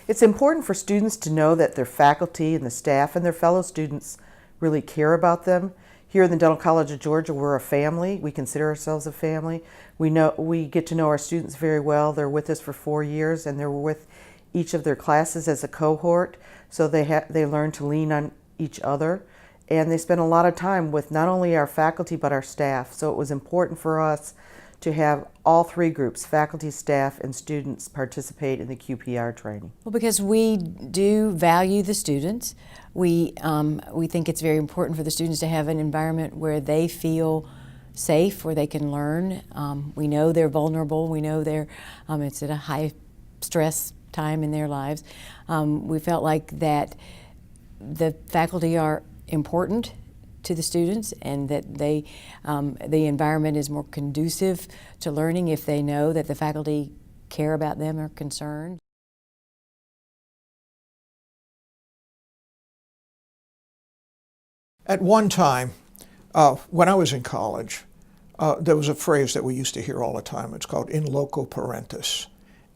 It's important for students to know that their faculty and the staff and their fellow students really care about them. Here in the Dental College of Georgia, we're a family. We consider ourselves a family. We get to know our students very well. They're with us for 4 years, and they're with each of their classes as a cohort, so they learn to lean on each other. And they spend a lot of time with not only our faculty but our staff. So it was important for us to have all three groups, faculty, staff, and students, participate in the QPR training. Well, because we do value the students. We think it's very important for the students to have an environment where they feel safe, where they can learn. We know they're vulnerable. We know it's at a high stress time in their lives. We felt like that the faculty are important to the students, and that the environment is more conducive to learning if they know that the faculty care about them, are concerned. At one time, when I was in college, there was a phrase that we used to hear all the time. It's called in loco parentis,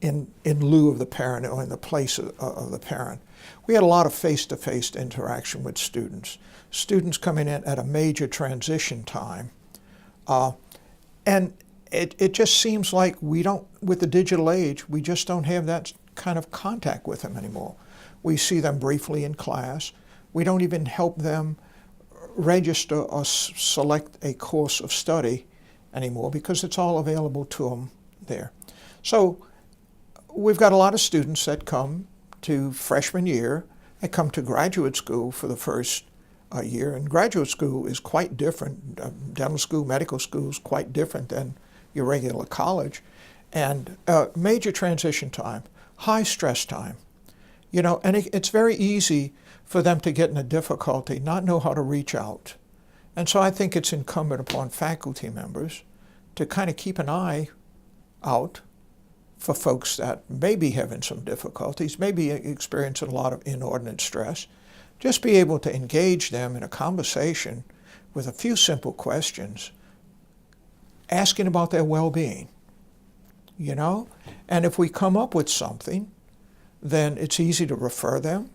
in lieu of the parent, or in the place of the parent. We had a lot of face-to-face interaction with students. Students coming in at a major transition time. And it just seems like with the digital age, we just don't have that kind of contact with them anymore. We see them briefly in class. We don't even help them register or select a course of study anymore because it's all available to them there. So we've got a lot of students that come to freshman year and come to graduate school for the first year. And graduate school is quite different. Dental school, medical school is quite different than your regular college. And major transition time, high stress time. And it's very easy for them to get in a difficulty, not know how to reach out. And so I think it's incumbent upon faculty members to kind of keep an eye out for folks that may be having some difficulties, may be experiencing a lot of inordinate stress. Just be able to engage them in a conversation with a few simple questions, asking about their well-being, And if we come up with something, then it's easy to refer them,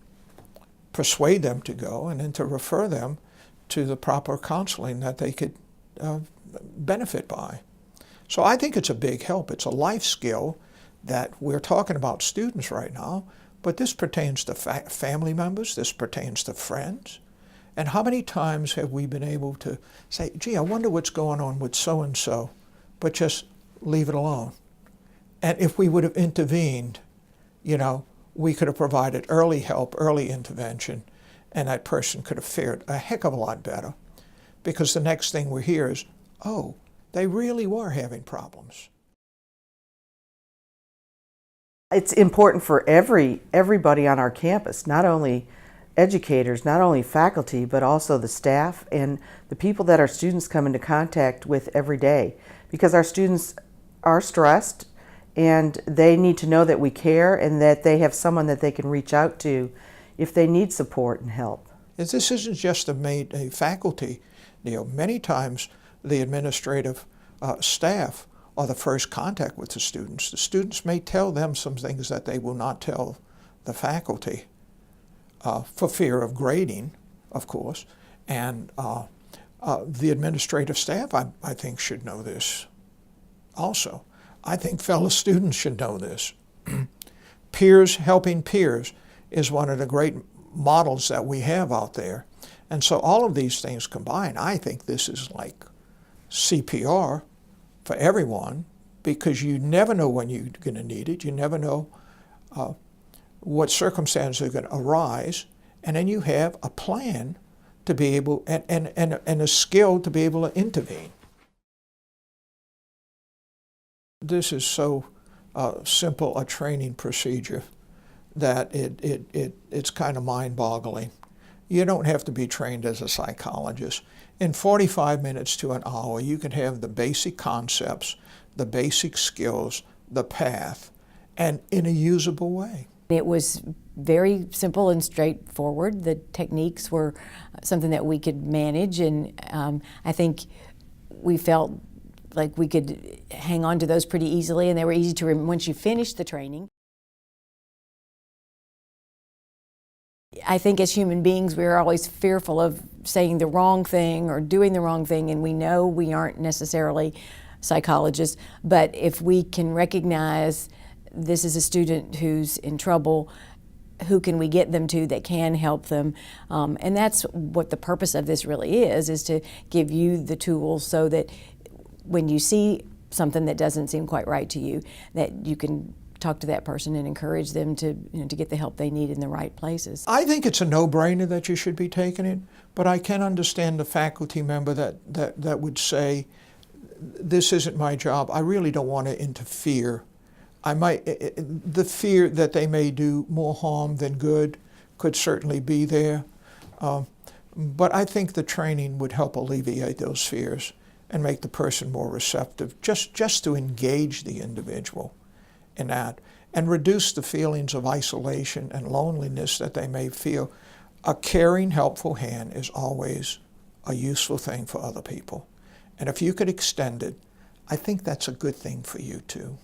persuade them to go, and then to refer them to the proper counseling that they could benefit by. So I think it's a big help. It's a life skill that we're talking about students right now, but this pertains to family members, this pertains to friends. And how many times have we been able to say, gee, I wonder what's going on with so-and-so, but just leave it alone. And if we would have intervened, we could have provided early help, early intervention, and that person could have fared a heck of a lot better. Because the next thing we hear is, oh, they really were having problems. It's important for everybody on our campus, not only educators, not only faculty, but also the staff and the people that our students come into contact with every day. Because our students are stressed, and they need to know that we care and that they have someone that they can reach out to if they need support and help. This isn't just a faculty deal. Many times the administrative staff are the first contact with the students. The students may tell them some things that they will not tell the faculty for fear of grading, of course. And the administrative staff, I think, should know this also. I think fellow students should know this. Peers helping peers is one of the great models that we have out there. And so all of these things combined, I think this is like CPR for everyone, because you never know when you're going to need it. You never know what circumstances are going to arise. And then you have a plan to be able, and a skill to be able to intervene. This is so simple a training procedure that it's kind of mind-boggling. You don't have to be trained as a psychologist. In 45 minutes to an hour, you can have the basic concepts, the basic skills, the path, and in a usable way. It was very simple and straightforward. The techniques were something that we could manage, and I think we felt like we could hang on to those pretty easily, and they were easy to remember once you finished the training. I think as human beings, we're always fearful of saying the wrong thing or doing the wrong thing, and we know we aren't necessarily psychologists, but if we can recognize this is a student who's in trouble, who can we get them to that can help them? And that's what the purpose of this really is to give you the tools so that when you see something that doesn't seem quite right to you, that you can talk to that person and encourage them to, to get the help they need in the right places. I think it's a no-brainer that you should be taking it, but I can understand the faculty member that would say, this isn't my job. I really don't want to interfere. The fear that they may do more harm than good could certainly be there. But I think the training would help alleviate those fears and make the person more receptive, just to engage the individual in that and reduce the feelings of isolation and loneliness that they may feel. A caring, helpful hand is always a useful thing for other people. And if you could extend it, I think that's a good thing for you too.